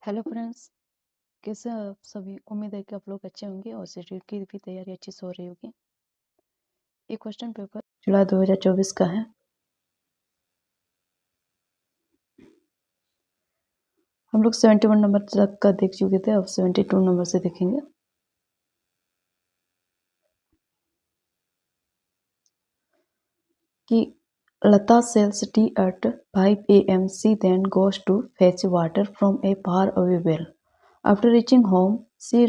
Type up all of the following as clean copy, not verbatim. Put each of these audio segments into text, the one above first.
Hello friends, कैसे हैं आप सभी। उम्मीद है कि आप लोग अच्छे होंगे और शेड्यूल की भी तैयारी अच्छी से हो रही होगी। ये क्वेश्चन पेपर जुलाई 2024 का है। हम लोग 71 नंबर तक का देख चुके थे, अब 72 नंबर से देखेंगे। कि लता sells tea at 5 a.m. She then goes to fetch water from a far away well. After reaching home, she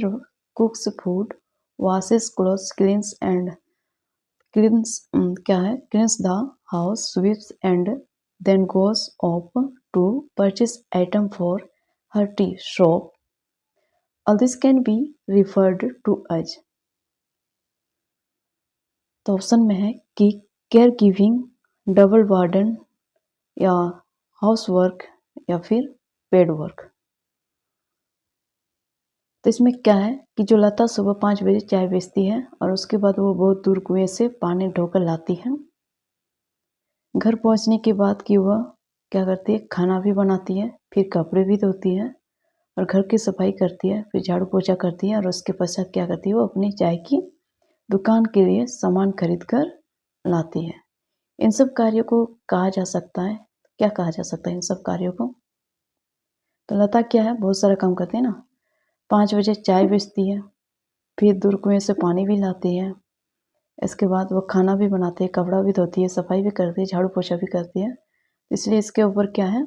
cooks food, washes clothes, cleans the house, sweeps, and then goes off to purchase item for her tea shop. All this can be referred to as। तो option में है कि care giving, double warden, या house work, या फिर paid work. तो इसमें क्या है कि जो लता सुबह 5 बजे चाय बेचती है और उसके बाद वो बहुत दूर कुएं से पानी ढोकर लाती है। घर पहुंचने के बाद कि वह क्या करती है, खाना भी बनाती है, फिर कपड़े भी धोती है और घर की सफाई करती है, फिर झाड़ू पोछा करती है और उसके पश्चात क्या करती है, वो अपनी चाय की दुकान के लिए सामान खरीद कर लाती है। इन सब कार्यों को कहा जा सकता है, क्या कहा जा सकता है इन सब कार्यों को। तो लता क्या है, बहुत सारा काम करती है ना। 5 बजे चाय बेचती है, फिर दूर कुएं से पानी भी लाती है, इसके बाद वो खाना भी बनाती है, कपड़ा भी धोती है, सफाई भी करती है, झाड़ू पोछा भी करती है। इसलिए इसके ऊपर क्या है,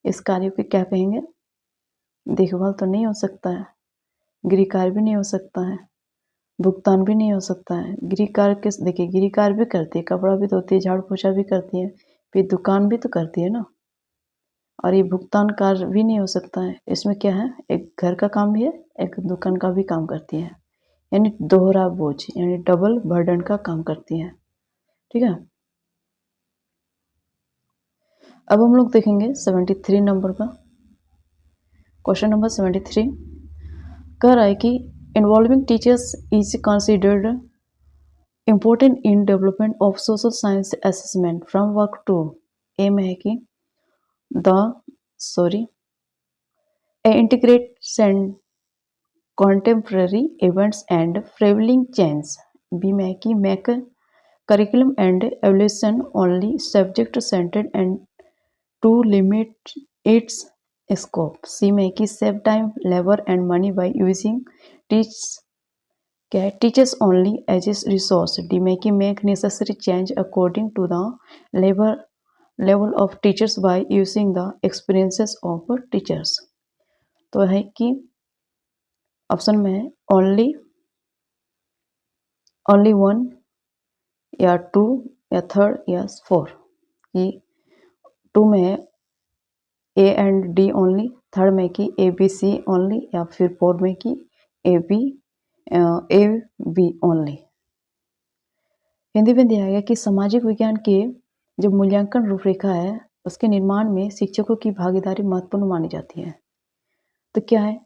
इस कार्य को क्या कहेंगे, देखभाल तो नहीं हो सकता है, गृह कार्य भी नहीं हो सकता है, भुगतान भी नहीं हो सकता है। गृह कार्य किस, देखिए गृह कार्य भी करती है, कपड़ा भी धोती है, झाड़ू पोछा भी करती है, फिर दुकान भी तो करती है ना। और ये भुगतान कार्य भी नहीं हो सकता है। इसमें क्या है, एक घर का काम भी है, एक दुकान का भी काम करती है, यानी दोहरा बोझ, यानी डबल बर्डन का काम करती है। ठीक है, अब हम लोग देखेंगे 73 नंबर का क्वेश्चन। नंबर 73 कह रहा है कि involving teachers is considered important in development of social science assessment from work to. A में है कि the sorry integrate contemporary events and prevailing change। B में है कि make curriculum and evaluation only subject centered and to limit its scope। C में है कि save time, labor and money by using teachers only as a resource। D में कि make necessary change according to the level of teachers by using the experiences of teachers। तो है कि option में है ओनली वन, या 2, या 3, या 4। कि 2 में है ए एंड डी ओनली, 3 में कि ए बी सी ओनली, या फिर 4 में कि ए बी ओनली। हिंदी में दिया गया कि सामाजिक विज्ञान के जो मूल्यांकन रूपरेखा है उसके निर्माण में शिक्षकों की भागीदारी महत्वपूर्ण मानी जाती है। तो क्या है,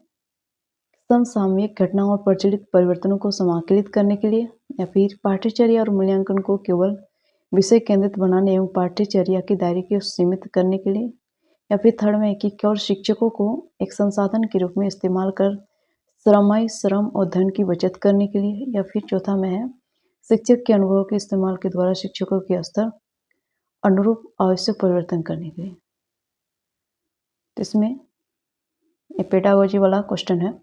समसामयिक घटनाओं और प्रचलित परिवर्तनों को समाकलित करने के लिए, या फिर पाठ्यचर्या और मूल्यांकन को केवल विषय केंद्रित बनाने एवं पाठ्यचर्या के दायरे को सीमित करने के लिए, या फिर थर्ड में कि केवल शिक्षकों को एक संसाधन के रूप में इस्तेमाल कर श्रम और धन की बचत करने के लिए, या फिर चौथा में है शिक्षक के अनुभव के इस्तेमाल के द्वारा शिक्षकों के स्तर अनुरूप आवश्यक परिवर्तन करने के लिए। तो इसमें ये पेडागोजी वाला क्वेश्चन है,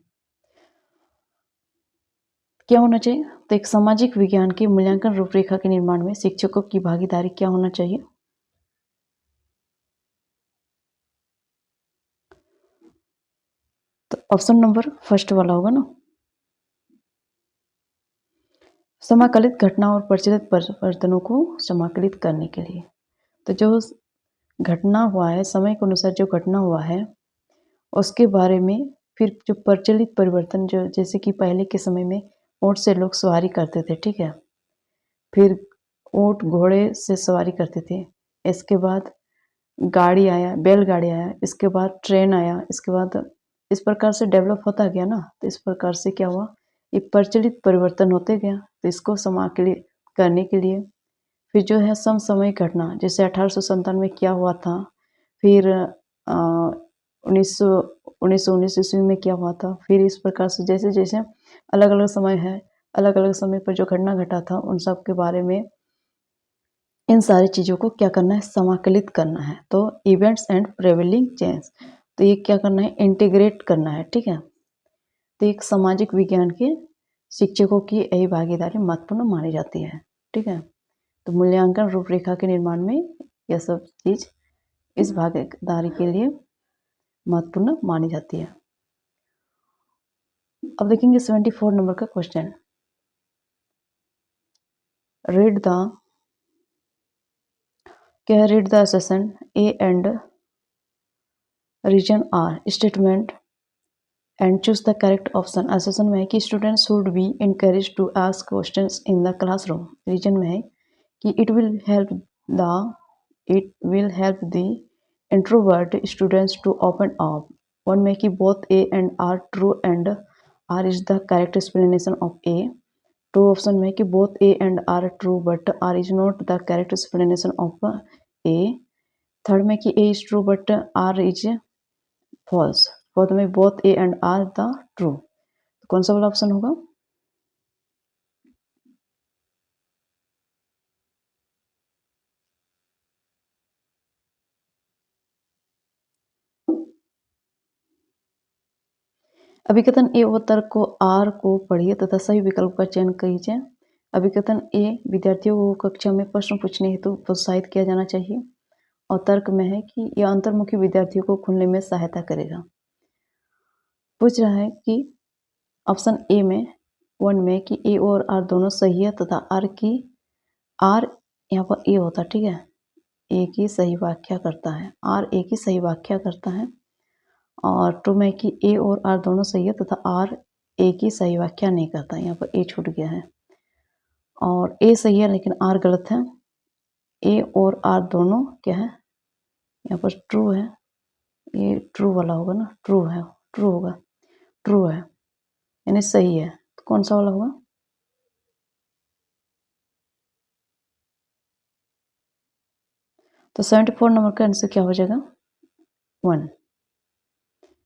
क्या होना चाहिए। तो एक सामाजिक विज्ञान के मूल्यांकन रूपरेखा के निर्माण में शिक्षकों की भागीदारी क्या होना चाहिए। तो ऑप्शन नंबर फर्स्ट वाला होगा ना, समाकलित घटना और प्रचलित परिवर्तनों को समाकलित करने के लिए। तो जो घटना हुआ है, समय के अनुसार जो घटना हुआ है उसके बारे में, फिर जो प्रचलित परिवर्तन, जो जैसे कि पहले के समय में ऊंट से लोग सवारी करते थे, ठीक है, फिर ऊंट घोड़े से सवारी करते थे, इसके बाद गाड़ी आया, बैलगाड़ी आया, इसके बाद ट्रेन आया, इसके बाद इस प्रकार से डेवलप होता गया ना। तो इस प्रकार से क्या हुआ, ये प्रचलित परिवर्तन होते गया। तो इसको समाकलित करने के लिए फिर जो है समसामयिक घटना, जैसे 1897 में क्या हुआ था, फिर 1919 ईस्वी में क्या हुआ था। फिर इस प्रकार से जैसे जैसे अलग अलग समय है, अलग अलग समय पर जो घटना घटा था उन सब के बारे में इन सारी चीज़ों को क्या करना है, समाकलित करना है। तो इवेंट्स एंड प्रेवेलिंग चेंज, तो ये क्या करना है, इंटीग्रेट करना है। ठीक है, तो एक सामाजिक विज्ञान के शिक्षकों की यही भागीदारी महत्वपूर्ण मानी जाती है। ठीक है, तो मूल्यांकन रूपरेखा के निर्माण में यह सब चीज इस भागीदारी के लिए महत्वपूर्ण मानी जाती है। अब देखेंगे 74 नंबर का क्वेश्चन। रीड द क्या है, read the session A and reason R statement and choose the correct option. Assertion में है कि students should be encourage to ask questions in the classroom. Reason में है कि it will help the introvert students to open up. One में कि both A and R true and R is the correct explanation of A. Two option में कि both A and R true but R is not the correct explanation of A. Third में कि A is true but R is false. Fourth में both A and R the true. तो कौन सा वाला option होगा? अभिकथन ए व तर्क को आर को पढ़िए तथा सही विकल्प का चयन कीजिए। अभिकथन ए विद्यार्थियों को कक्षा में प्रश्न पूछने हेतु प्रोत्साहित किया जाना चाहिए। और तर्क में है कि यह अंतर्मुखी विद्यार्थियों को खुलने में सहायता करेगा। पूछ रहा है कि ऑप्शन ए में 1 में कि ए और आर दोनों सही है तथा आर यहाँ पर ए होता, ठीक है, ए की सही व्याख्या करता है, आर ए की सही व्याख्या करता है। और 2 में कि ए और आर दोनों सही है तथा आर ए की सही व्याख्या नहीं करता, यहाँ पर ए छूट गया है। और ए सही है लेकिन आर गलत है। ए और आर दोनों क्या है, यहाँ पर ट्रू है, ये ट्रू वाला होगा ना, ट्रू है, ट्रू होगा, ट्रू है यानी सही है। तो कौन सा वाला होगा? तो 74 नंबर का आंसर क्या हो जाएगा? 1।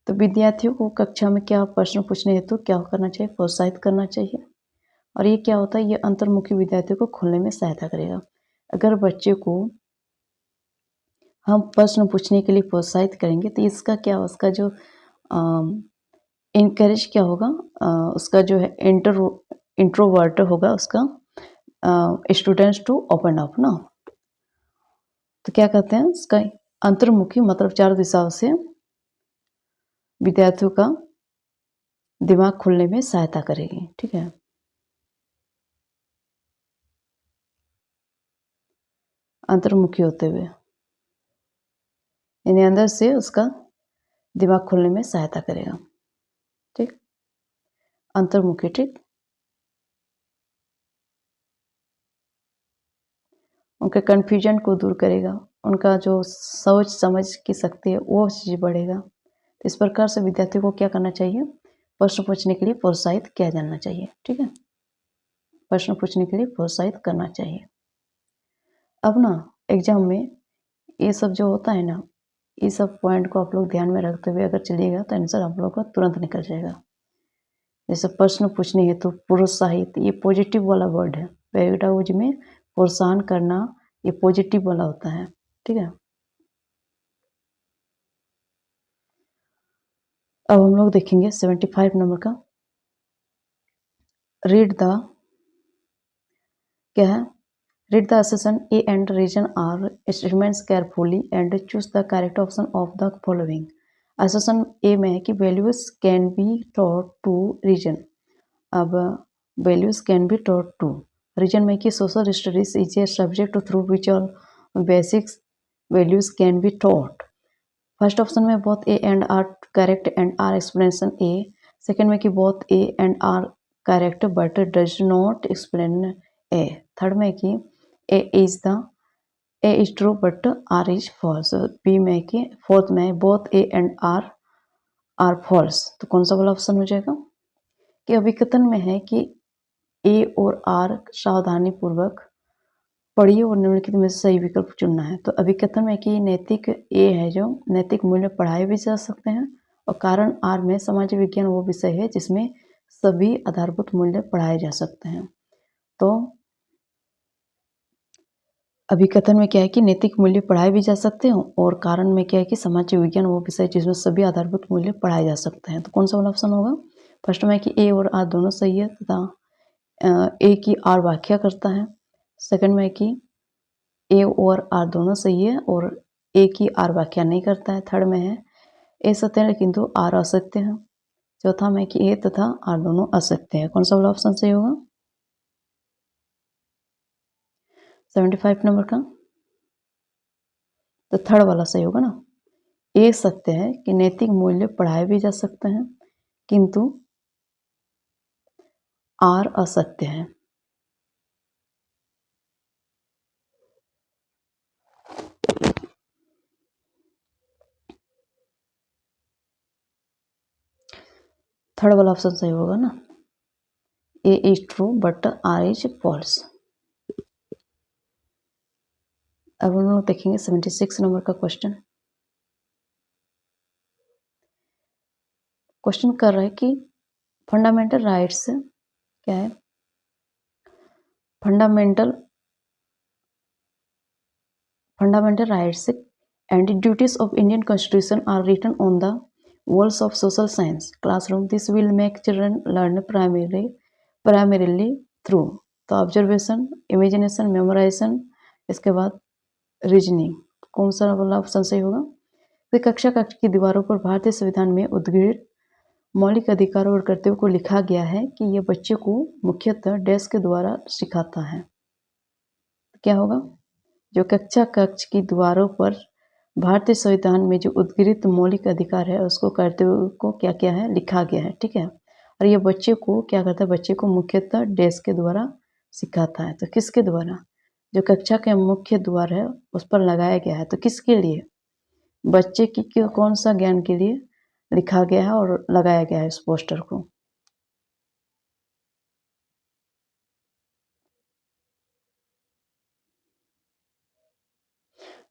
तो विद्यार्थियों को कक्षा में क्या प्रश्न पूछने हेतु क्या करना चाहिए, प्रोत्साहित करना चाहिए। और ये क्या होता है, ये अंतर्मुखी विद्यार्थियों को खुलने में सहायता करेगा। अगर बच्चे को हम प्रश्न पूछने के लिए प्रोत्साहित करेंगे तो इसका क्या, उसका जो इनकरेज क्या होगा, उसका जो है इंट्रोवर्ट होगा उसका स्टूडेंट्स टू ओपन अप ना। तो क्या कहते हैं इसका अंतर्मुखी, मतलब चारों दिशाओं से विद्यार्थियों का दिमाग खुलने में सहायता करेगी। ठीक है, अंतर्मुखी होते हुए यानी अंदर से उसका दिमाग खुलने में सहायता करेगा। ठीक, अंतर्मुखी। ठीक, उनके कन्फ्यूजन को दूर करेगा, उनका जो सोच समझ की शक्ति है वो चीज़ बढ़ेगा। तो इस प्रकार से विद्यार्थियों को क्या करना चाहिए, प्रश्न पूछने के लिए प्रोत्साहित किया जाना चाहिए। ठीक है, प्रश्न पूछने के लिए प्रोत्साहित करना चाहिए। अब ना एग्जाम में ये सब जो होता है ना, ये सब पॉइंट को आप लोग ध्यान में रखते हुए अगर चलिएगा तो आंसर आप लोग का तुरंत निकल जाएगा। जैसे प्रश्न पूछने हेतु प्रोत्साहित, ये पॉजिटिव वाला वर्ड है। पेडागोजी में प्रोत्साहन करना ये पॉजिटिव वाला होता है। ठीक है, अब हम लोग देखेंगे 75 नंबर का। रीड द क्या है, read the session A and reason R statements carefully and choose the correct option of the following. Session A में है कि values can be taught to reason. अब values can be taught to reason में कि social studies is a subject through which all basics values can be taught. First option में both A and R correct and R explanation A. Second में कि both A and R correct but does not explain A. Third में कि A is true but R is false. B में कि fourth में both A and R false. तो कौन सा वाला ऑप्शन हो जाएगा? कि अभिकथन में है कि ए और आर सावधानी पूर्वक पढ़िए और निम्नलिखित में से सही विकल्प चुनना है। तो अभिकथन में कि नैतिक ए है, जो नैतिक मूल्य पढ़ाए भी जा सकते हैं और कारण आर में सामाजिक विज्ञान वो विषय है जिसमें सभी आधारभूत मूल्य पढ़ाए जा सकते हैं। तो अभिकथन में क्या है कि नैतिक मूल्य पढ़ाए भी जा सकते हैं और कारण में क्या है कि सामाजिक विज्ञान वो विषय जिसमें सभी आधारभूत मूल्य पढ़ाए जा सकते हैं। तो कौन सा वाला ऑप्शन होगा? फर्स्ट में कि ए और आर दोनों सही है तथा ए की आर व्याख्या करता है। सेकंड में कि ए और आर दोनों सही है और ए की आर व्याख्या नहीं करता है। थर्ड में है ए सत्य है किंतु आर असत्य है। चौथा में कि ए तथा आर दोनों असत्य है। कौन सा वाला ऑप्शन सही होगा? 75 नंबर का तो थर्ड वाला सही होगा ना। ए सत्य है कि नैतिक मूल्य पढ़ाए भी जा सकते हैं किंतु आर असत्य है। थर्ड वाला ऑप्शन सही होगा ना। A is true but R is false. अब हम लोग देखेंगे 76 नंबर का क्वेश्चन। क्वेश्चन कर रहा है कि फंडामेंटल राइट्स क्या है? Fundamental rights and duties of Indian Constitution are written on the walls of social science classroom. This will make children learn primarily through तो ऑब्जर्वेशन, इमेजिनेशन, मेमोराइजेशन, इसके बाद रीजनिंग। कौन सा वाला ऑप्शन सही होगा? तो कक्षा की दीवारों पर भारतीय संविधान में उद्घोषित मौलिक अधिकारों और कर्तव्यों को लिखा गया है कि यह बच्चे को मुख्यतः डैश के द्वारा सिखाता है। क्या होगा? जो कक्ष की दीवारों पर भारतीय संविधान में जो उद्घोषित मौलिक अधिकार है उसको कर्तव्यों को क्या क्या है लिखा गया है, ठीक है। और ये बच्चे को क्या करता है? बच्चे को मुख्यतः डैश के द्वारा सिखाता है। तो किसके द्वारा? जो कक्षा के मुख्य द्वार है उस पर लगाया गया है। तो किसके लिए? बच्चे की कौन सा ज्ञान के लिए लिखा गया है और लगाया गया है इस पोस्टर को?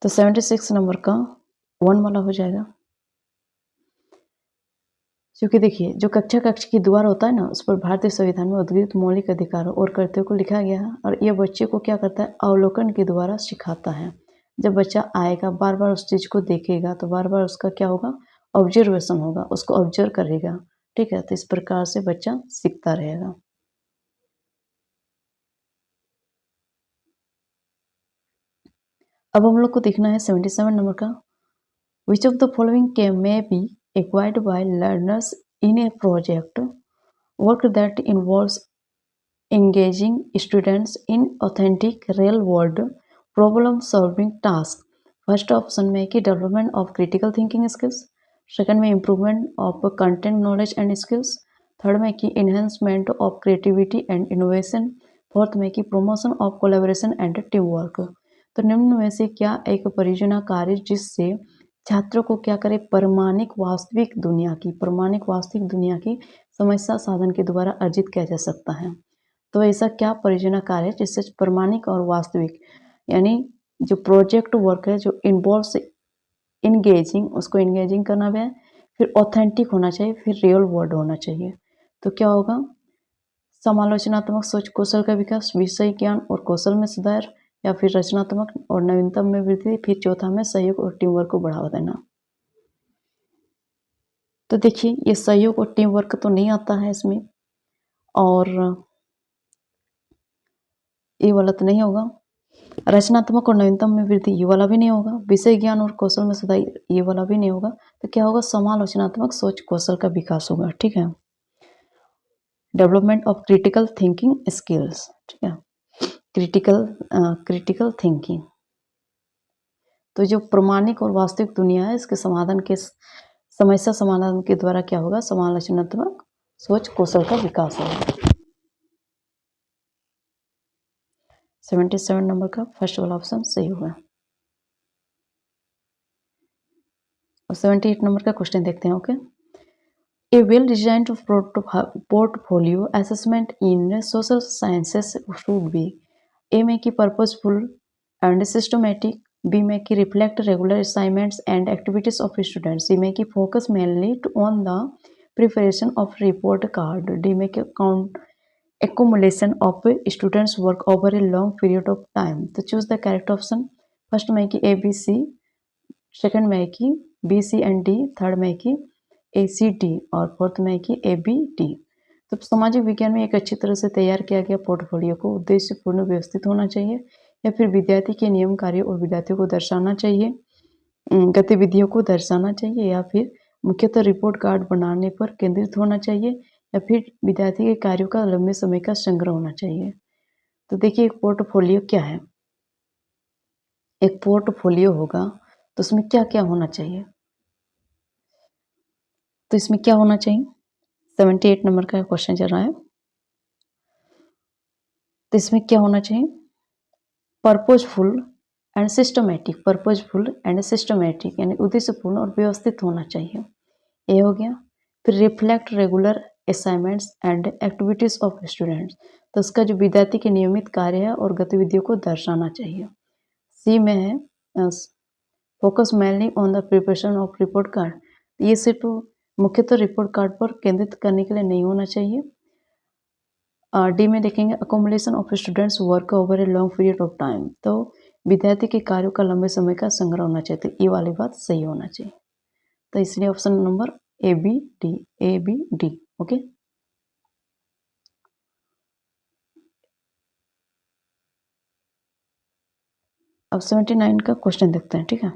तो 76 नंबर का 1 वाला हो जाएगा। क्योंकि देखिए जो कक्ष की दीवार होता है ना उस पर भारतीय संविधान में उद्घोषित मौलिक अधिकारों और कर्तव्यों को लिखा गया है और यह बच्चे को क्या करता है? अवलोकन के द्वारा सिखाता है। जब बच्चा आएगा बार बार उस चीज को देखेगा तो बार बार उसका क्या होगा? ऑब्जर्वेशन होगा, उसको ऑब्जर्व करेगा, ठीक है। तो इस प्रकार से बच्चा सीखता रहेगा। अब हम लोग को देखना है 77 नंबर का। Which of the following may be acquired by learners in a project work that involves engaging students in authentic real world problem solving tasks. First option में कि development of critical thinking skills, second में improvement of content knowledge and skills, third में कि enhancement of creativity and innovation, fourth में कि promotion of collaboration and teamwork. तो निम्न में से क्या एक परियोजना कार्य जिससे छात्रों को क्या करे? प्रामाणिक वास्तविक दुनिया की समस्या साधन के द्वारा अर्जित किया जा सकता है। तो ऐसा क्या परियोजना कार्य है जिससे प्रामाणिक और वास्तविक यानी जो प्रोजेक्ट वर्क है जो इन्वॉल्व्स इंगेजिंग, उसको इंगेजिंग करना भी है, फिर ऑथेंटिक होना चाहिए, फिर रियल वर्ल्ड होना चाहिए। तो क्या होगा? समालोचनात्मक सोच कौशल का विकास, विषय ज्ञान और कौशल में सुधार, या फिर रचनात्मक और नवीनतम में वृद्धि, फिर चौथा में सहयोग और टीम वर्क को बढ़ावा देना। तो देखिए ये सहयोग और टीम वर्क तो नहीं आता है इसमें, और ये वाला तो नहीं होगा। रचनात्मक और नवीनतम में वृद्धि ये वाला भी नहीं होगा। विषय ज्ञान और कौशल में सुधार ये वाला भी नहीं होगा। तो क्या होगा? समालोचनात्मक सोच कौशल का विकास होगा, ठीक है। Development of critical thinking skills, ठीक है। क्रिटिकल थिंकिंग तो जो प्रामाणिक और वास्तविक दुनिया है इसके समाधान के समस्या समाधान के द्वारा क्या होगा? समालोचनात्मक सोच कौशल का विकास होगा। 77 नंबर का फर्स्ट वाला ऑप्शन सही होगा। और 78 नंबर का क्वेश्चन देखते हैं। Okay, A well-designed portfolio assessment in social sciences should be A में कि purposeful and systematic, बी में कि reflect regular assignments and activities of students, C में कि focus mainly on the preparation of report card, D में कि count accumulation of students work over a long period of time, तो choose the correct option। First में कि A B C, second में कि B C and D, third में कि ए C D और फोर्थ में कि ए बी डी। तो सामाजिक विज्ञान में एक अच्छी तरह से तैयार किया गया पोर्टफोलियो को उद्देश्यपूर्ण व्यवस्थित होना चाहिए, या फिर विद्यार्थी के नियम कार्य और विद्यार्थियों को दर्शाना चाहिए, गतिविधियों को दर्शाना चाहिए, या फिर मुख्यतः रिपोर्ट कार्ड बनाने पर केंद्रित होना चाहिए, या फिर विद्यार्थी के कार्यों का लंबे समय का संग्रह होना चाहिए। तो देखिए एक पोर्टफोलियो क्या है। एक पोर्टफोलियो होगा तो उसमें क्या क्या होना चाहिए, तो इसमें क्या होना चाहिए, 78 नंबर का क्वेश्चन चल रहा है। तो इसमें क्या होना चाहिए, purposeful and systematic, purposeful and systematic यानी उद्देश्यपूर्ण और व्यवस्थित होना चाहिए, ये हो गया। फिर reflect regular assignments and activities of students, तो उसका जो विद्यार्थी के नियमित कार्य है और गतिविधियों को दर्शाना चाहिए। सी में है focus mainly on the preparation of report card, ये सिर्फ मुख्यतः रिपोर्ट कार्ड पर केंद्रित करने के लिए नहीं होना चाहिए। डी में देखेंगे accommodation of students work over a long period of time, तो विद्यार्थी के कार्यों का लंबे समय का संग्रह होना चाहिए, तो ये वाली बात सही होना चाहिए। तो इसलिए option number A B D, A B D, okay. अब 79 का क्वेश्चन देखते हैं, ठीक है।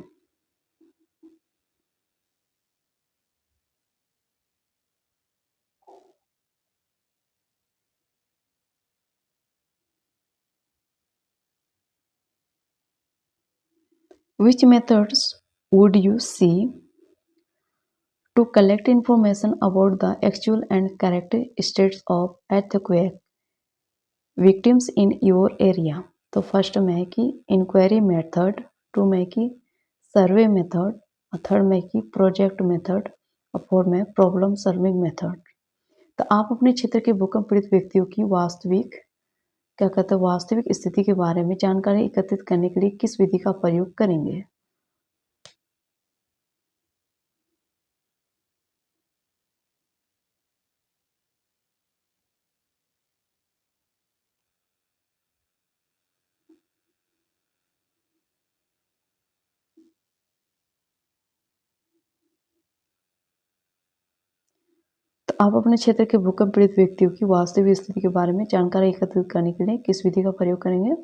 Which methods would you see to collect information about the actual and correct states of earthquake victims in your area? तो फर्स्ट में है कि इंक्वायरी मेथड, टू में कि सर्वे मेथड, और थर्ड में कि प्रोजेक्ट मेथड, और फोर्थ में प्रॉब्लम सॉल्विंग मेथड। तो आप अपने क्षेत्र के भूकंप पीड़ित व्यक्तियों की वास्तविक क्या कहते हैं वास्तविक स्थिति के बारे में जानकारी एकत्रित करने के लिए किस विधि का प्रयोग करेंगे? तो आप अपने क्षेत्र के भूकंप पीड़ित व्यक्तियों की वास्तविक स्थिति के बारे में जानकारी एकत्रित करने के लिए किस विधि का प्रयोग करेंगे?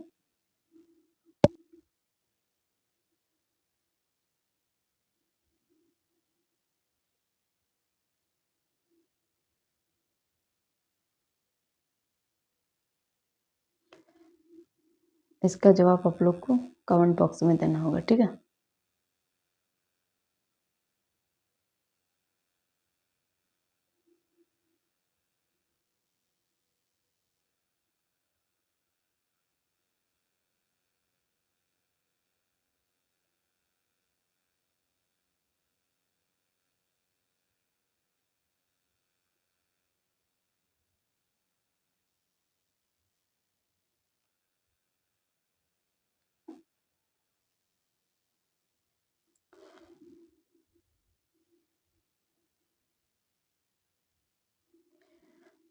इसका जवाब आप लोग को कमेंट बॉक्स में देना होगा, ठीक है।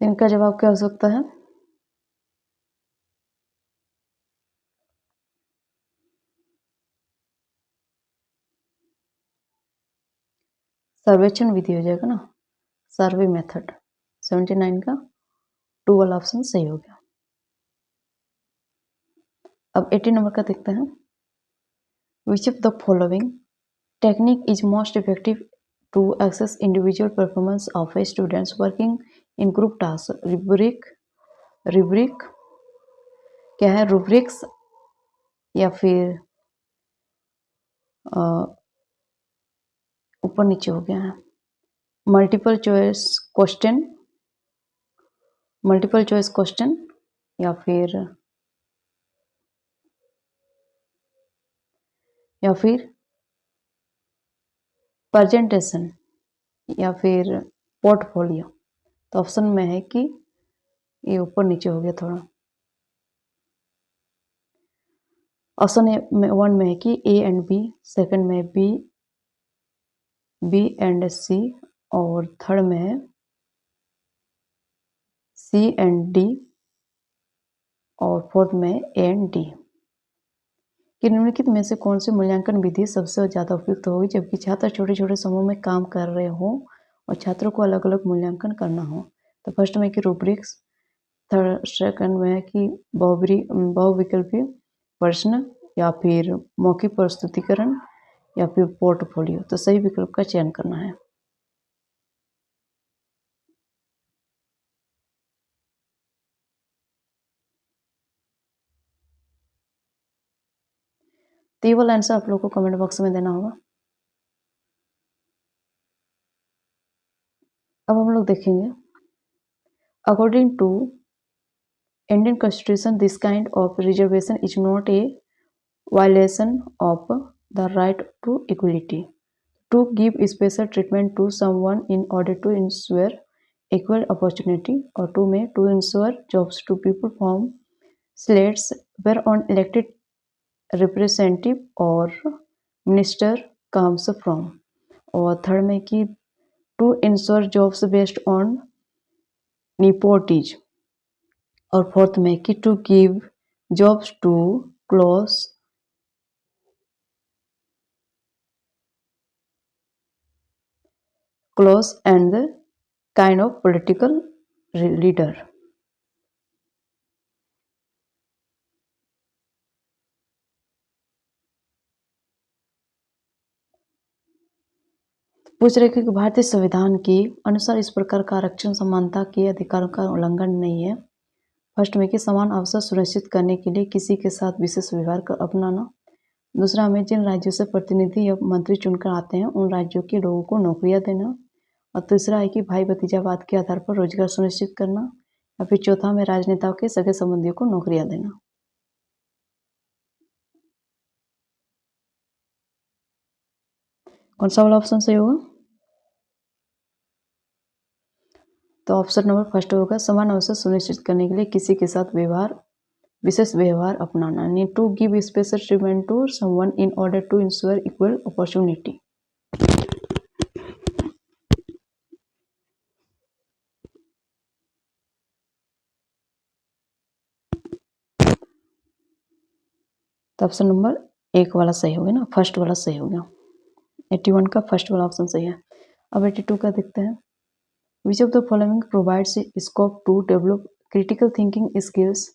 इनका जवाब क्या हो सकता है? सर्वेक्षण विधि हो जाएगा ना, सर्वे मेथड। 79 का टू वाला ऑप्शन सही हो गया। अब 80 नंबर का देखते हैं। Which of the following technique is most effective to assess individual performance of a students working in group tasks? rubric क्या है, rubrics या फिर ऊपर नीचे हो गया है, multiple choice question, multiple choice question, या फिर प्रेजेंटेशन, या फिर पोर्टफोलियो। तो ऑप्शन में है कि ये ऊपर नीचे हो गया थोड़ा। ऑप्शन वन में है कि ए एंड बी, सेकंड में बी एंड सी, और थर्ड में है सी एंड डी, और फोर्थ में ए एंड डी। कि निम्नलिखित में से कौन सी मूल्यांकन विधि सबसे ज़्यादा उपयुक्त होगी जबकि छात्र छोटे छोटे समूह में काम कर रहे हो और छात्रों को अलग अलग मूल्यांकन करना हो। तो फर्स्ट में कि रूब्रिक्स, थर्ड सेकंड में है कि बहुविकल्पी प्रश्न, या फिर मौखिक प्रस्तुतिकरण, या फिर पोर्टफोलियो। तो सही विकल्प का चयन करना है। तो ये वाला आंसर आप लोग को कमेंट बॉक्स में देना होगा। अब हम लोग देखेंगे, according to Indian constitution this kind of reservation is not a violation of the right to equality. To give special treatment to someone in order to ensure equal opportunity, or to ensure jobs to people from slates where on elected representative or minister comes from, और third में कि to ensure jobs based on nepotism, और fourth में कि to give jobs to close and the kind of political leader। पूछ रहे कि भारतीय संविधान के अनुसार इस प्रकार का आरक्षण समानता के अधिकारों का उल्लंघन नहीं है। फर्स्ट में कि समान अवसर सुनिश्चित करने के लिए किसी के साथ विशेष व्यवहार का अपनाना। दूसरा में जिन राज्यों से प्रतिनिधि या मंत्री चुनकर आते हैं उन राज्यों के लोगों को नौकरियां देना। और तीसरा है कि भाई भतीजावाद के आधार पर रोजगार सुनिश्चित करना। या फिर चौथा में राजनेताओं के सगे संबंधियों को नौकरियां देना। कौन सा वाला ऑप्शन सही होगा? तो ऑप्शन नंबर फर्स्ट होगा, समान अवसर सुनिश्चित करने के लिए किसी के साथ विशेष व्यवहार अपनाना। Need to give special treatment to someone in order to ensure equal opportunity. तो ऑप्शन नंबर एक वाला सही हो गया ना, फर्स्ट वाला सही हो गया। 81 का फर्स्ट वाला ऑप्शन सही है। अब 82 का देखते हैं, which of the following provides scope to develop critical thinking skills.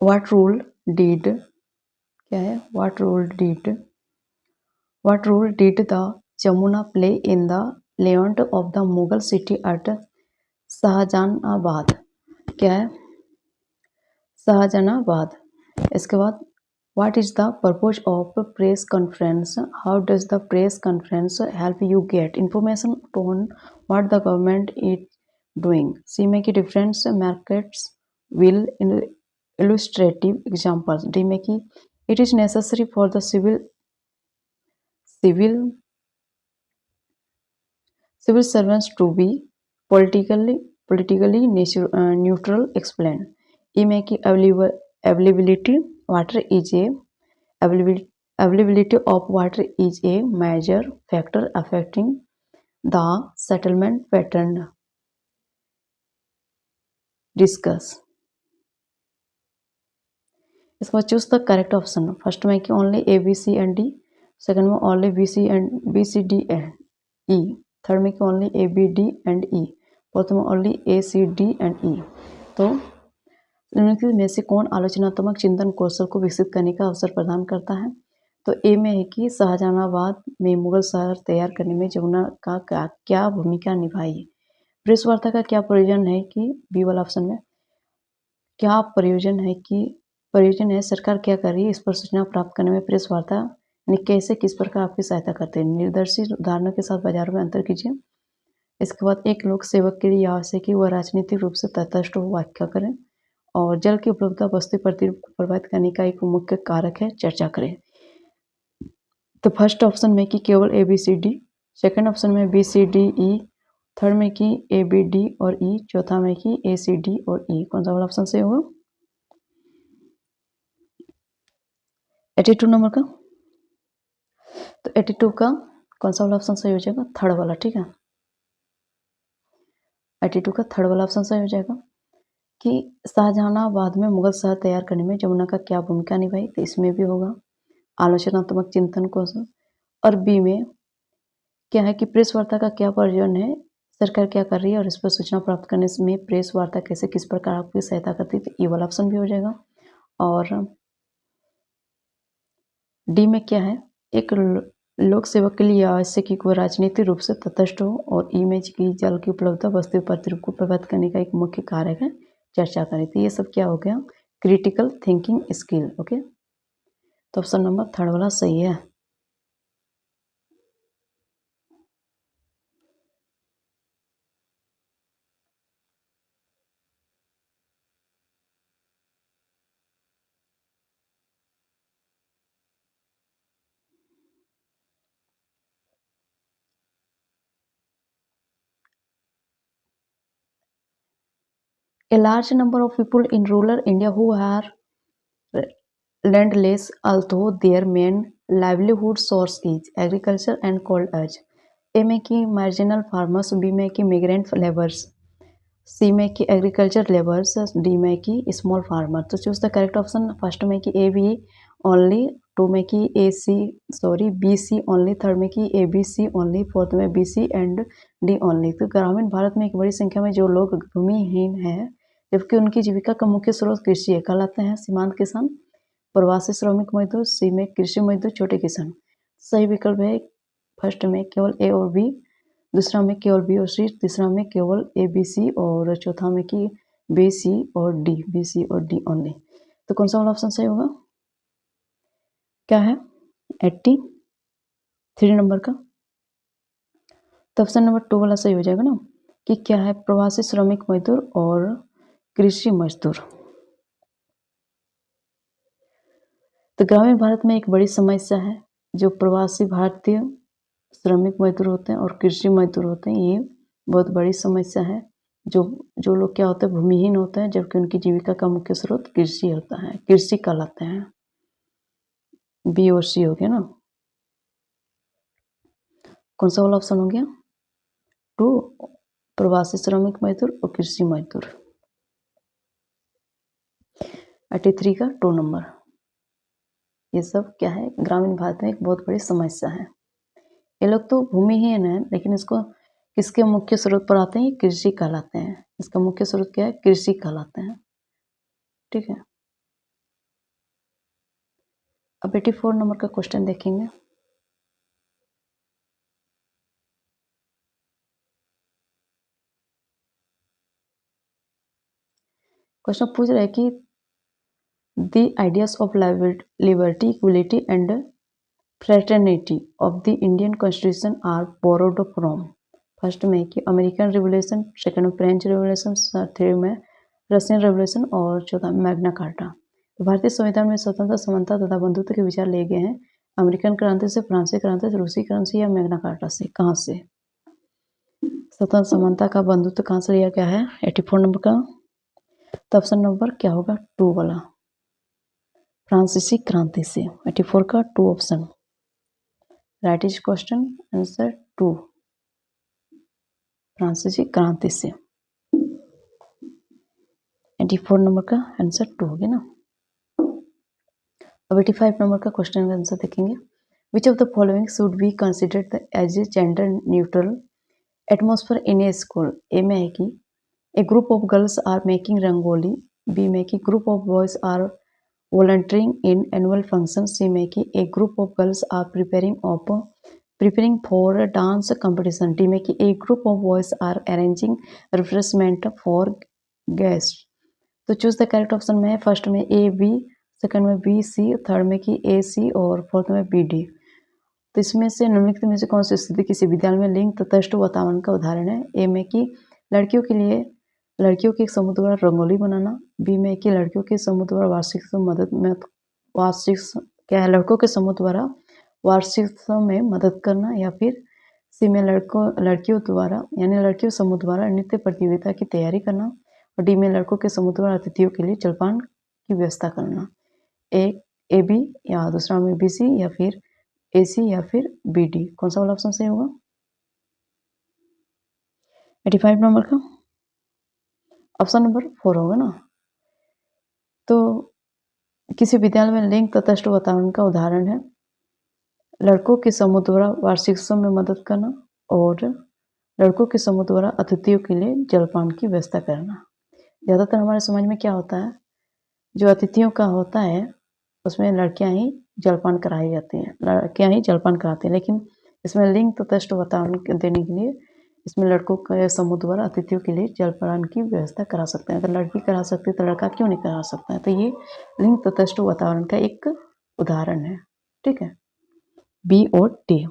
What role did, क्या है, what role did the Jamuna play in the layout of the Mughal city at Shahjahanabad. क्या है, शाहजहानाबाद। इसके बाद what is the purpose of press conference, how does the press conference help you get information on what the government is doing. C में कि difference markets will illustrative examples। D में कि it is necessary for the civil servants to be politically neutral explain। ई में कि availability of water is a major factor affecting the settlement pattern discuss। इसके बाद choose the correct option. First में कि only A B C and D, second में only B C D and E, third में कि only A B D and E, fourth में only A C D and E. तो निम्नलिखित में से कौन आलोचनात्मक चिंतन कौशल को विकसित करने का अवसर प्रदान करता है। तो ए में है कि शाहजहानाबाद में मुगल शहर तैयार करने में जमुना का क्या भूमिका निभाई। प्रेस वार्ता का क्या प्रयोजन है, कि बी वाला ऑप्शन में क्या प्रयोजन है, सरकार क्या कर रही है, इस पर सूचना प्राप्त करने में प्रेस वार्ता कैसे किस प्रकार आपकी सहायता करते हैं। निर्देशित उदाहरणों के साथ बाजार में अंतर कीजिए। इसके बाद एक लोक सेवक के लिए आवश्यक कि वह राजनीतिक रूप से तटस्थ व्याख्या करें, और जल की उपलब्धता बस्ती को प्रभावित करने का एक मुख्य कारक है, चर्चा करें। तो फर्स्ट ऑप्शन में कि केवल A B C D, second option में B C D E, third में कि ए बी डी और ई, चौथा में कि ए सी डी और ई। कौन सा वाला ऑप्शन सही होगा? 82 नंबर का, तो 82 का कौन सा वाला ऑप्शन सही हो जाएगा? थर्ड वाला, ठीक है। 82 का थर्ड वाला ऑप्शन सही हो जाएगा कि शाहजहानाबाद में मुगल शहर तैयार करने में जमुना का क्या भूमिका निभाई, तो इसमें भी होगा आलोचनात्मक चिंतन कौशल। और बी में क्या है कि प्रेस वार्ता का क्या प्रयोजन है, सरकार क्या कर रही है और इस पर सूचना प्राप्त करने में प्रेस वार्ता कैसे किस प्रकार आपकी सहायता करती है, तो ये वाला ऑप्शन भी हो जाएगा। और डी में क्या है, एक लोक सेवक के लिए आवश्यक कि वह राजनीतिक रूप से तटस्थ हो, और ई में की जल की उपलब्धता वस्तु प्रतिरूप को प्रभावित करने का एक मुख्य कारक है, चर्चा करें। तो ये सब क्या हो गया? Critical thinking skill. ओके, तो ऑप्शन नंबर थर्ड वाला सही है। A large number of people in rural India who are landless, although their main livelihood source is agriculture and cold as A में की marginal farmers, B में की migrant laborers, C में की agriculture laborers, D में की small farmer। तो choose the correct option। First में की A B only, टू में की B C only, थर्ड में की A B C only, fourth में B C and D only। तो ग्रामीण भारत में एक बड़ी संख्या में जो लोग भूमिहीन हैं जबकि उनकी जीविका का मुख्य स्रोत कृषि है, कहलाते हैं सीमांत किसान, प्रवासी श्रमिक मजदूर, सी में कृषि मजदूर, छोटे किसान। सही विकल्प है फर्स्ट में केवल ए और बी, दूसरा में केवल बी और सी, तीसरा में केवल ए बी सी, और चौथा में कि बी सी और डी, बी सी और डी ओनली। तो कौन सा वाला ऑप्शन सही होगा? क्या है? 83 नंबर का, तो ऑप्शन नंबर 2 वाला सही हो जाएगा ना, कि क्या है? प्रवासी श्रमिक मजदूर और कृषि मजदूर। तो ग्रामीण भारत में एक बड़ी समस्या है, जो प्रवासी भारतीय श्रमिक मजदूर होते हैं और कृषि मजदूर होते हैं, ये बहुत बड़ी समस्या है। जो लोग क्या होते हैं? भूमिहीन होते हैं, जबकि उनकी जीविका का मुख्य स्रोत कृषि होता है, कृषि कहलाते हैं। बी और सी हो गया ना। कौन सा वाला ऑप्शन हो गया? 2, प्रवासी श्रमिक मजदूर और कृषि मजदूर। 83 का 2 नंबर। ये सब क्या है? ग्रामीण भारत में एक बहुत बड़ी समस्या है। ये लोग तो भूमिहीन है, लेकिन इसको किसके मुख्य स्रोत पर आते हैं? कृषि कहलाते हैं। इसका मुख्य स्रोत क्या है? कृषि कहलाते हैं, ठीक है। अब 84 नंबर का क्वेश्चन देखेंगे। क्वेश्चन पूछ रहा है कि the ideas of liberty, equality and fraternity of the Indian constitution are borrowed from. First में कि अमेरिकन रिवोल्यूशन, सेकंड में फ्रेंच रिवोल्यूशन, थर्ड में रशियन रिवोल्यूशन, और चौथा में मैग्ना कार्टा। तो भारतीय संविधान में स्वतंत्रता, समानता तथा बंधुत्व के विचार लिए गए हैं। अमेरिकन क्रांति से, फ्रांसीसी क्रांति से, रूसी क्रांति या मैग्ना कार्टा से? कहाँ से स्वतंत्र समानता का बंधुत्व कहाँ से लिया गया है? 84 नंबर का। तो ऑप्शन नंबर क्या होगा? 2 वाला, फ्रांसीसी क्रांति से। 84 का 2 option right is question answer 2, फ्रांसीसी क्रांति से। 84 नंबर का आंसर 2 हो गया ना। अब 85 नंबर का क्वेश्चन का आंसर देखेंगे। Which of the following should be considered as a gender neutral atmosphere in a school? A में है कि a group of girls are making rangoli, B में कि group of boys are volunteering in annual functions, C में कि a group of girls are preparing for a dance competition, D में कि a group of boys are arranging refreshment for guests। तो choose the correct option में है first में A B, second में B सी, third में कि ए सी, और फोर्थ में बी डी। तो इसमें से निम्नलिखित में से कौन सी स्थिति किसी विद्यालय में लिंग तटस्थ वातावरण का उदाहरण है? ए में कि लड़कियों के लिए लड़कियों के एक समूह द्वारा रंगोली बनाना, बी में कि लड़कियों के समूह द्वारा लड़कों के समूह द्वारा वार्षिक में मदद करना, या फिर सी में लड़कियों द्वारा यानी लड़कियों समूह द्वारा नृत्य प्रतियोगिता की तैयारी करना, और डी में लड़कों के समूह द्वारा अतिथियों के लिए जलपान की व्यवस्था करना। ए ए बी, या दूसरा में बी सी, या फिर ए सी, या फिर बी डी। कौन सा वाला ऑप्शन सही होगा? 85 नंबर का ऑप्शन नंबर 4 होगा ना। तो किसी विद्यालय में लिंग तटस्थ वातावरण का उदाहरण है लड़कों के समूह द्वारा वार्षिक उत्सव में मदद करना और लड़कों के समूह द्वारा अतिथियों के लिए जलपान की व्यवस्था करना। ज़्यादातर हमारे समाज में क्या होता है, जो अतिथियों का होता है उसमें लड़कियां ही जलपान कराई जाती हैं, लड़कियां ही जलपान कराती हैं, लेकिन इसमें लिंग तटस्थ वातावरण देने के लिए इसमें लड़कों के समूह द्वारा अतिथियों के लिए जलपान की व्यवस्था करा सकते हैं। अगर लड़की करा सकती है तो लड़का क्यों नहीं करा सकता है? तो ये लिंग तटस्थ वातावरण का एक उदाहरण है। ठीक है, बी और डी।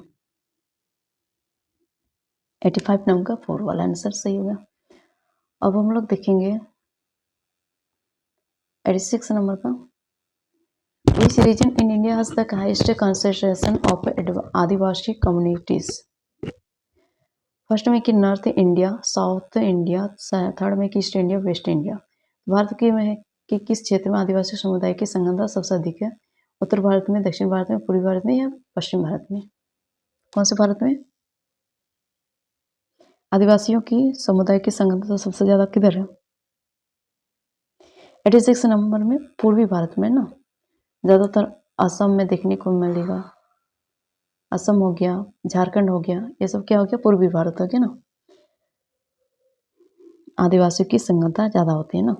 85 नंबर का 4 वाला आंसर सही होगा। अब हम लोग देखेंगे 86 नंबर का, which region in India has the highest concentration of Adivasi communities? First में कि north India, south India, third में कि east India, waste India. Bharat के में है कि किस क्षेत्र में आदिवासी समुदाय की संख्या सबसे अधिक है? उत्तर भारत में, दक्षिण भारत में, पूर्वी भारत में, या पश्चिम भारत में? कौन से भारत में आदिवासियों की समुदाय की संख्या सबसे ज्यादा किधर है? 86 नंबर में पूर्वी भारत में ना, ज़्यादातर असम में देखने को मिलेगा। असम हो गया, झारखंड हो गया, ये सब क्या हो गया? पूर्वी भारत हो गया ना, आदिवासियों की संख्या ज़्यादा होती है ना।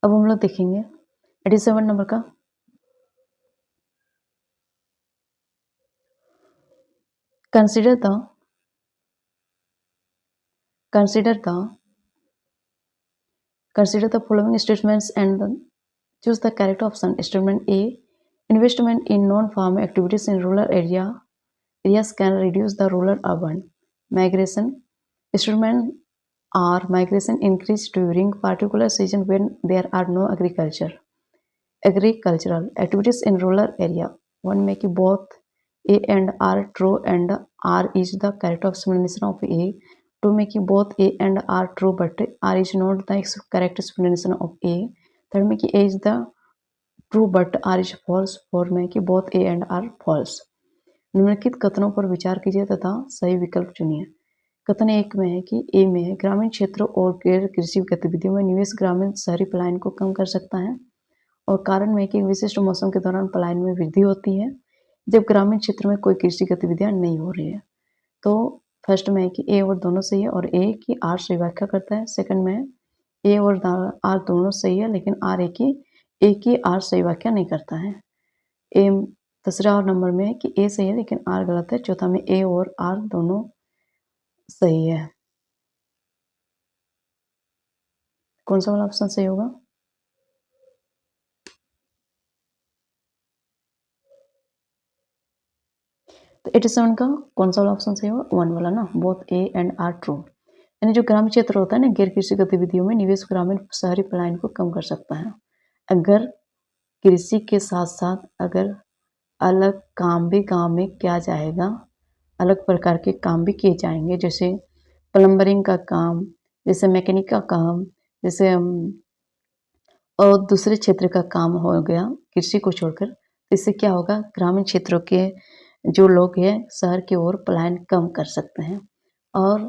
अब हम लोग देखेंगे 87 नंबर का, consider the following statements and choose the correct option. Statement A, investment in non-farm activities in rural areas can reduce the rural urban migration. Statement R, migration increase during particular season when there are no agricultural activities in rural area. One make both A and R true and R is the correct explanation of A. Two make both A and R true but R is not the correct explanation of A. Third make A is the true but R is false. Four make both A and R false. निम्नलिखित कथनों पर विचार कीजिए तथा सही विकल्प चुनिए। कथन एक में है कि ए में है ग्रामीण क्षेत्रों और गैर कृषि गतिविधियों में निवेश ग्रामीण शहरी पलायन को कम कर सकता है, और कारण में कि विशिष्ट मौसम के दौरान पलायन में वृद्धि होती है जब ग्रामीण क्षेत्र में कोई कृषि गतिविधियां नहीं हो रही है। तो फर्स्ट में है कि ए और दोनों सही है और ए की आर सही व्याख्या करता है। सेकंड में ए और आर दोनों सही है लेकिन आर ए की आर सही व्याख्या नहीं करता है। ए तीसरा नंबर में है कि ए सही है लेकिन आर गलत है। चौथा में ए और आर दोनों सही है। कौन सा वाला ऑप्शन सही होगा? तो 87 का कौन सा वाला ऑप्शन सही होगा? 1 वाला ना, both A and R true. यानी जो ग्रामीण क्षेत्र होता है ना, गैर कृषि गतिविधियों में निवेश ग्रामीण शहरी पलायन को कम कर सकता है। अगर कृषि के साथ साथ अगर अलग काम भी गांव में किया जाएगा, अलग प्रकार के काम भी किए जाएंगे, जैसे प्लम्बरिंग का काम, जैसे मैकेनिक का काम, जैसे और दूसरे क्षेत्र का काम हो गया कृषि को छोड़कर, इससे क्या होगा? ग्रामीण क्षेत्रों के जो लोग हैं शहर की ओर पलायन कम कर सकते हैं। और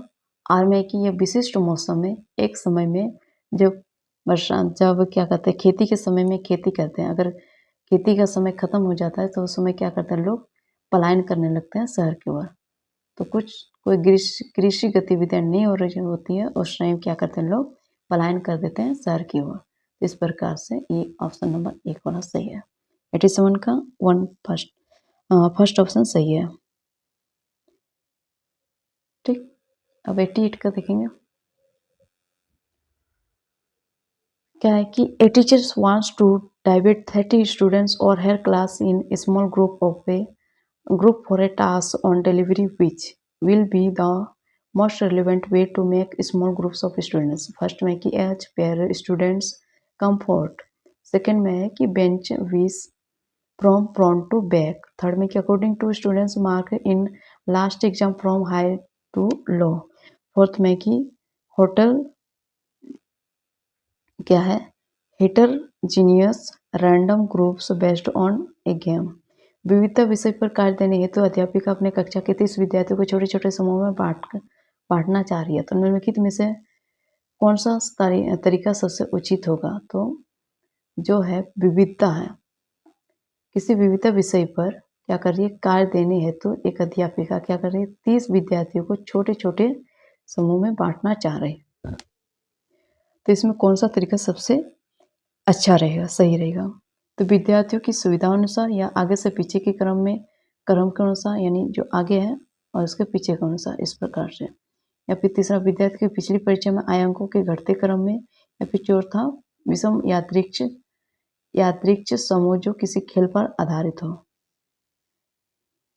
आर में कि ये विशिष्ट मौसम में एक समय में जब जब क्या कहते हैं खेती के समय में खेती करते हैं, अगर खेती का समय खत्म हो जाता है तो उस समय क्या करते हैं लोग? पलायन करने लगते हैं शहर की ओर। तो कोई कृषि गतिविधियां नहीं हो रही होती है उस टाइम क्या करते हैं लोग? पलायन कर देते हैं शहर की ओर। इस प्रकार से ये ऑप्शन नंबर 1 वाला सही है। 87 का फर्स्ट ऑप्शन सही है। ठीक, अब 88 का देखेंगे। क्या है कि a teacher wants to divide 30 students or her class in a small group for a task on delivery, which will be the most relevant way to make small groups of students? First में कि each pair students comfort, second में है कि bench wise from front to back, third में कि according to students mark in last exam from high to low, fourth में कि होटल क्या है? Heterogeneous random groups based on a game. विविधता विषय पर कार्य देने हेतु अध्यापिका अपने कक्षा के 30 विद्यार्थियों को छोटे छोटे समूह में बांटना चाह रही है। तो निम्नलिखित में से कौन सा तरीका सबसे उचित होगा? तो जो है विविधता है, किसी विविधता विषय पर क्या कर रही है, कार्य देने हेतु एक अध्यापिका क्या कर रही है, 30 विद्यार्थियों को छोटे छोटे समूह में बांटना चाह रही है। तो इसमें कौन सा तरीका सबसे अच्छा रहेगा, सही रहेगा? तो विद्यार्थियों की सुविधा अनुसार या आगे से पीछे के क्रम के अनुसार, यानी जो आगे है और उसके पीछे के अनुसार, इस प्रकार से। या फिर तीसरा, विद्यार्थी की पिछली परीक्षा में आए अंकों के घटते क्रम में। या फिर चौथा, विषम यादृच्छिक समूह जो किसी खेल पर आधारित हो।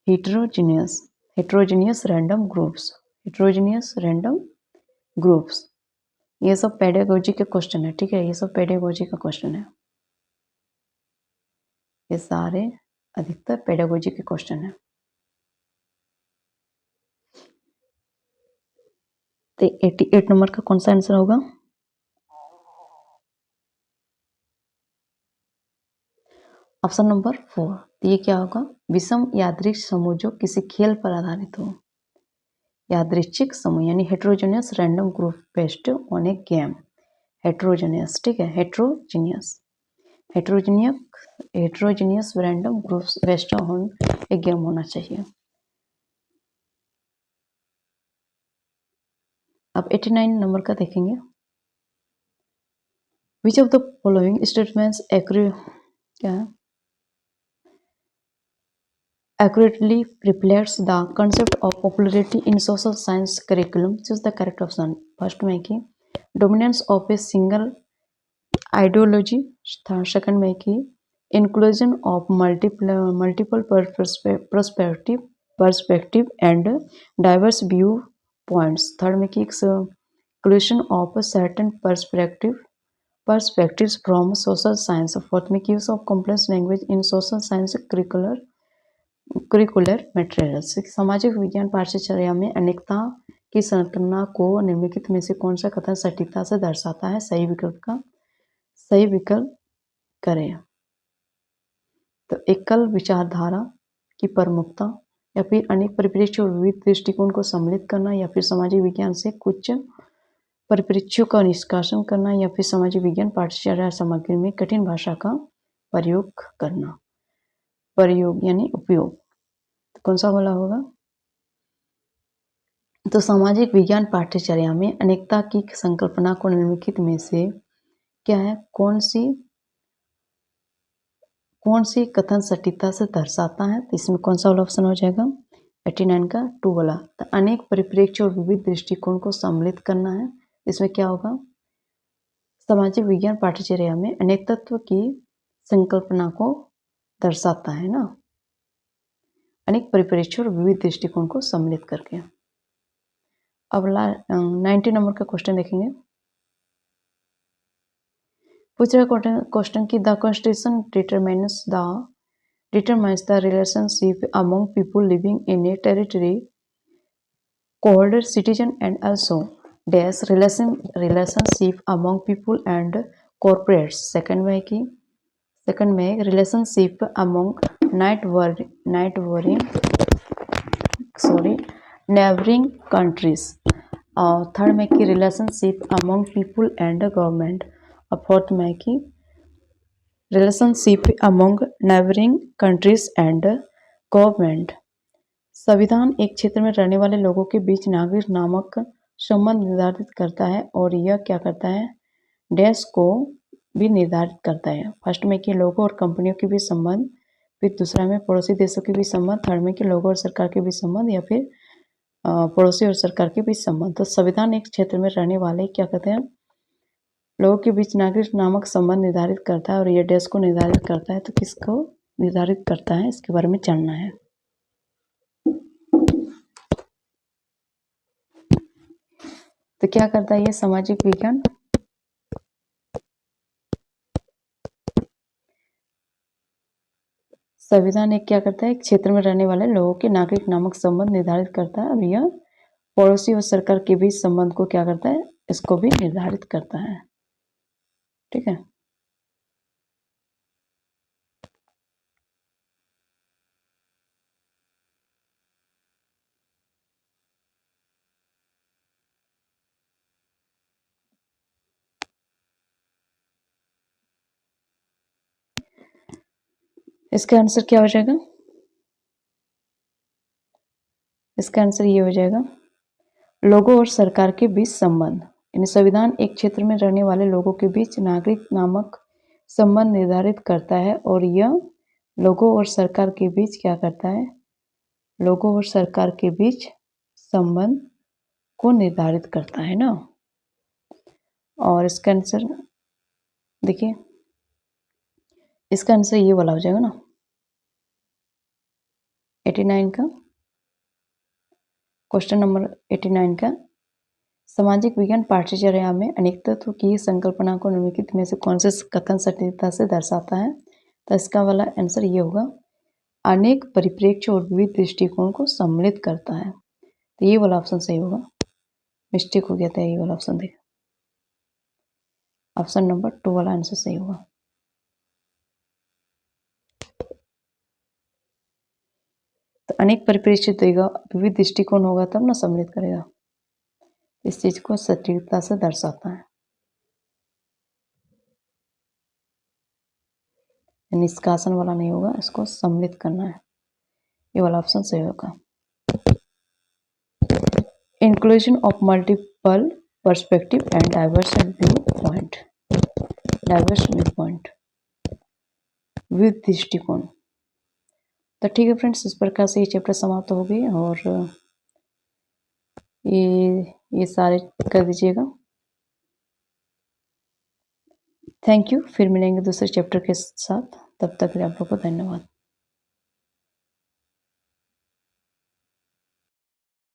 हेट्रोजीनियस रैंडम ग्रुप्स, ये सब पेडागोजी के क्वेश्चन है। ठीक है, ये सब पेडागोजी का क्वेश्चन है, ये सारे अधिकतर पेडागोजी के क्वेश्चन है। तो 88 नंबर का कौन सा आंसर होगा? Option number 4। तो ये क्या होगा? विषम यादृच्छिक समूह जो किसी खेल पर आधारित हो। यादृच्छिक समूह यानी heterogeneous random group based on a game. Heterogeneous, ठीक है, heterogeneous random groups based on a game होना चाहिए। अब 89 नंबर का देखेंगे। Which of the following statements accurately reflects the concept of popularity in social science curriculum? Choose the correct option. First में कि dominance of a single ideology, second में कि inclusion of multiple perspective and diverse viewpoints, third में कि exclusion of certain perspectives from social science, fourth में कि use of complex language in social science curricular materials. सामाजिक विज्ञान पाठ्यचर्या में अनेकता की संकल्पना को निम्नलिखित में से कौन सा कथन सटीकता से दर्शाता है? सही विकल्प करें। तो एकल विचारधारा की प्रमुखता, या फिर अनेक परिप्रेक्ष्य और विविध दृष्टिकोण को सम्मिलित करना, या फिर सामाजिक विज्ञान से कुछ परिप्रेक्ष्यों का निष्कासन करना, या फिर सामाजिक विज्ञान पाठ्यचर्या सामग्री में कठिन भाषा का प्रयोग करना। प्रयोग यानी उपयोग, तो कौन सा वाला होगा? तो सामाजिक विज्ञान पाठ्यचर्या में अनेकता की संकल्पना को निम्नलिखित में से क्या है, कौन सी कथन सटीकता से दर्शाता है? तो इसमें कौन सा वाला ऑप्शन हो जाएगा? 89 का 2 वाला। तो अनेक परिप्रेक्ष्य और विविध दृष्टिकोण को सम्मिलित करना है। इसमें क्या होगा? सामाजिक विज्ञान पाठ्यचर्या में अनेक तत्व की संकल्पना को दर्शाता है ना, अनेक परिप्रेक्ष्य और विविध दृष्टिकोण को सम्मिलित करके। अब 90 नंबर का क्वेश्चन देखेंगे। पूछ रहा क्वेश्चन की the constitution determines the relationship among people living in A territory called citizen and also dash relationship among people and corporates. Second में रिलेशनशिप अमंग नेबरिंग कंट्रीज। और थर्ड में की relationship among people and government. और fourth में की relationship among neighbouring countries and government. संविधान एक क्षेत्र में रहने वाले लोगों के बीच नागरिक नामक संबंध निर्धारित करता है, और यह क्या करता है, डैश को भी निर्धारित करता है। फर्स्ट में कि लोगों और कंपनियों के बीच संबंध, फिर दूसरा में पड़ोसी देशों के बीच संबंध, थर्ड में कि लोगों और सरकार के बीच संबंध, या फिर पड़ोसी और सरकार के बीच संबंध। तो संविधान एक क्षेत्र में रहने वाले क्या कहते हैं, लोगों के बीच नागरिक नामक संबंध निर्धारित करता है, और यह देश को निर्धारित करता है। तो किसको निर्धारित करता है, इसके बारे में जानना है। तो क्या करता है ये सामाजिक विज्ञान? संविधान एक क्या करता है, एक क्षेत्र में रहने वाले लोगों के नागरिक नामक संबंध निर्धारित करता है, और यह पड़ोसी और सरकार के बीच संबंध को क्या करता है, इसको भी निर्धारित करता है। ठीक है। इसका आंसर क्या हो जाएगा? इसका आंसर ये हो जाएगा, लोगों और सरकार के बीच संबंध। यानी संविधान एक क्षेत्र में रहने वाले लोगों के बीच नागरिक नामक संबंध निर्धारित करता है और यह लोगों और सरकार के बीच क्या करता है? लोगों और सरकार के बीच संबंध को निर्धारित करता है ना। और इसका आंसर देखिए, इसका आंसर ये वाला हो जाएगा ना, 89 का, क्वेश्चन नंबर 89 का, सामाजिक विज्ञान पाठ्यचर्या में अनेक तत्व की संकल्पना को निम्नलिखित में से कौन से कथन सटीकता से दर्शाता है? तो इसका वाला आंसर ये होगा, अनेक परिप्रेक्ष्य और विविध दृष्टिकोण को सम्मिलित करता है। तो ये वाला ऑप्शन सही होगा, मिस्टेक हो गया था, ये वाला ऑप्शन देखिए, ऑप्शन नंबर 2 वाला आंसर सही होगा। तो अनेक परिप्रेक्ष्य देगा, विविध दृष्टिकोण होगा तब ना सम्मिलित करेगा, इस चीज को सटीकता से दर्शाता है। निष्कासन वाला नहीं होगा, इसको सम्मिलित करना है, ये वाला ऑप्शन सही होगा। Inclusion of multiple perspective and diverse view point, diverse view point, विविध दृष्टिकोण। तो ठीक है फ्रेंड्स, इस प्रकार से ये चैप्टर समाप्त हो गई और ये सारे कर दीजिएगा। थैंक यू, फिर मिलेंगे दूसरे चैप्टर के साथ, तब तक के लिए आप लोग को धन्यवाद।